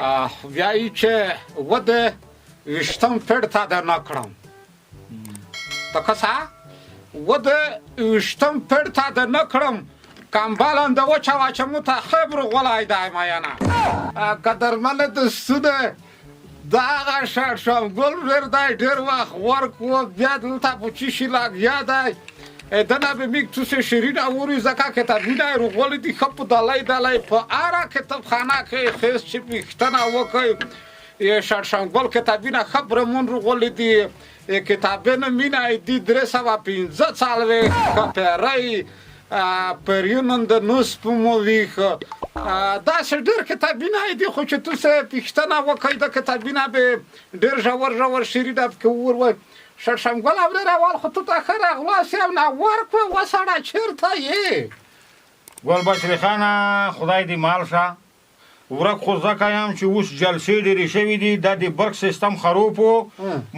وایي چې و د 20م پېړ ته درنه کړم ته که څه و د 20م پېړ ته درنه کړم کامبالان د وچه واچمو ته خبر غولی دی میانه قدرمنه دوستونه د هغه شړشمګل ډېر دی ډېر وخت ورکړو بیا دلته په چی شي لګیا دی دنه به میگ تو سه شیرین اوری زکا کتابینه رو غولی دی خب دلای دلای په آره کتابخانه کې خیس چې پښتنه وکي شړشمګل کتابینه خبرمون رو غولی دی کتابینه مینه دی 315 څلوي کاپرای پریونن د نوس په مولیخ دا څه ډېر کتابینه دی خو چې تو سه پښتنه وکي د کتابینه به ډېر ژور شیرینه کې ور شړشمګل اورې راوال خو ته تاخر اغلاس یو نه ورکوه وسړه چېرته یې ګلبشرې خانه خدای دې مال شه ورک خو ځکه یم چې اوس جلسې ډېرې شوي دي دا د برق سیستم خروب و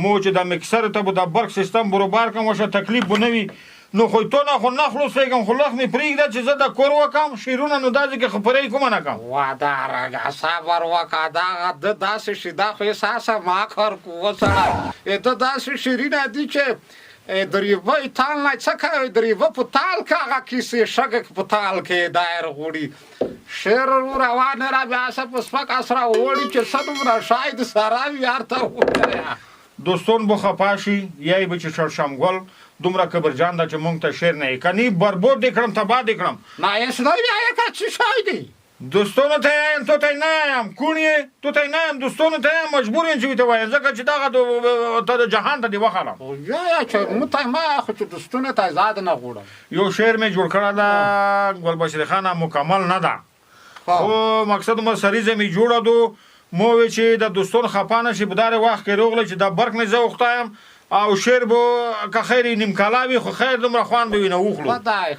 مو چې د مکسر ته به د برق سیستم بروبار کړم وشه تکلیف به نه وي نو خو تو نه خو نه خلاصېږم خو لږ مې پرېږده چې زه د کور وکړم شعرونه نو دا ځکه خبرې کومه نه کړم وادارګه صبر وکړه دغه د داسې شي دا خو احساسه ما کار کو وسړه د داسې شیرینه دي چې در یوه تال نه څه کوي در یوه په تال کې هغه کیسې شګک په تال کې دایر غوړي شعر روانه را بیا څه په سپک اسره وړي چې څه دومره شاید سره یار ته وکړه دوستان به خفه شي یا یې به چې شړشمګل دومره کبرجان ده چې مونږ ته شعر نه یې کنی بربود دې کړم تباه دې کړم نه یې نه وایه که څه شی دی دوستانو ته یې یم تو ته یې نه یم کوڼ یې تو ته یې نه یم دوستانو ته یم مجبور یم چې ورته وایم ځکه چې دغه ته د جهان ته دې وښالم یا چې موږ ته ما خو چې دوستانو ته زیاده نه غواړم یو شعر مې جوړ کړی ده ګلبشرې خانه مکمل نه ده خو مقصد مو سریزه مې جوړه دو مو وی چې د دوستانو خفه نه شي په دغه وخت کې روغله چې د برق نه زه وختایم او شعر به که خیر نیم کالا وي خو خیر دومره خوند به وي نه وخلو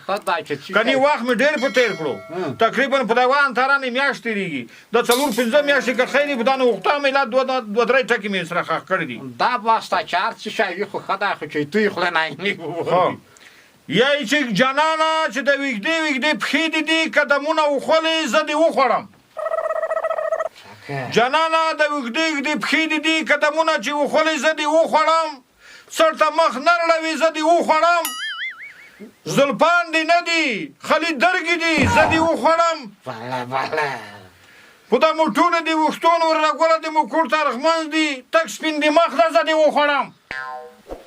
خدای چې کنی وخت مې ډېر په تېر کړو تقریبا په دغه انترانې میاشت تېرېږي د 4-5 میاشتې که خیر یې په دانه وختام مې لا 2-3 ټکي مې سره ښخ کړي دي دا واسطه چې هر څه شی خو خدای خو چې توی خوله نه یا چې جانانه چې د وږدې پښې دي دي قدمونه وخولې زه دې وخوړم جانانه د وږدې پښې دي دي قدمونه چې وخولې زه دې وخوړم سرته مخ نه رړوي زه دې وخوړم زلفان دې نه دي خلي درګې دي زه دې وخوړم په دا موټونه دې وختونه ورراګوله دې مو کور ته رغمنځ دي تک سپین دې مخ ده زه دې وخوړم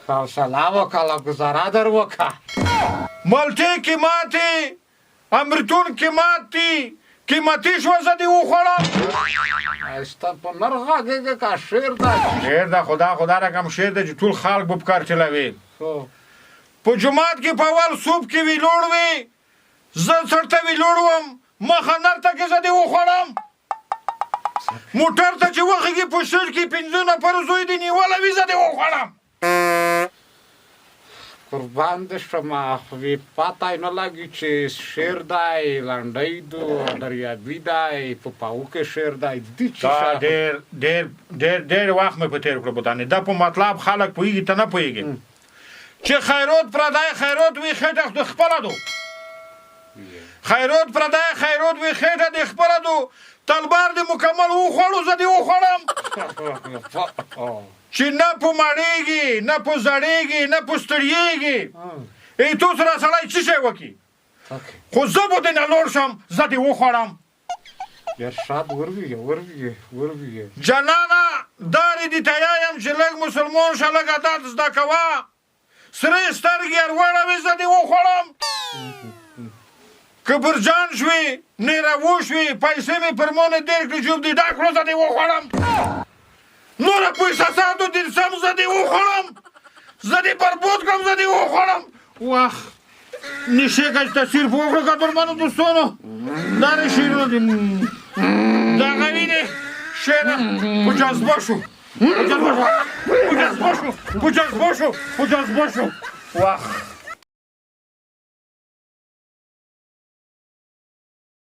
حوصله وکړه ګزاره در وکړه مالټې قیماتې امرتون قیماتې قیمتي شوه زه دې وخوړم ستا په نر غږېږه که شعر ده شعر ده خدا رقم شعر ده چې ټول خلک به په کار چلوي په جومات کې په اول صوب کې ویلوړ وي زه سړته ویلوړ وم مخه نر ته کې زه دې وخوړم موټر ته چې وخېږي په سټ کې 5 نفرو زوی دې نیولی وي زه دې وخوړم قربان دې شمه خو پته یې نه لګي چې شعر دی لنډۍ دو دریابي دی په پاو کې شعر دی دا ډېر وخت مې په تېر کړو بوتانې دا په مطلب خلک پوهېږي ته نه پوهېږي چې خیرات پردی خیرات وي خېټه د خپله دو خیرات پردی خیرات وي خېټه د خپله دو تلبار دې مکمل وخوړو زه دې وخوړم چې نه په مړېږي نه په زړېږي نه په ستړیېږي ای تو سره سړی څه شی وکړي خو زه به دې نه لوړ شم زه دې وخوړم ارشاد وربیږي جانانه دارې دې ته یایم چې لږ مسلمان شه لږ عادت زده کوه سرې سترګې اروړوې زه دې وخوړم که برجان شوې نیروو شوې پیسې مې پر مونه ډېر کړي جوب دې ډک کړو زه دې وخوړم نوره په احساساتو دې سم زه دې وخوړم زه دې بربود کړم زه دې وخوړم واخ نشې که تصویر په وکړو قدرمنو دوستانو دا د شعرونه دي دغه وینې شعر په جذبه شو په جذبه شو واخ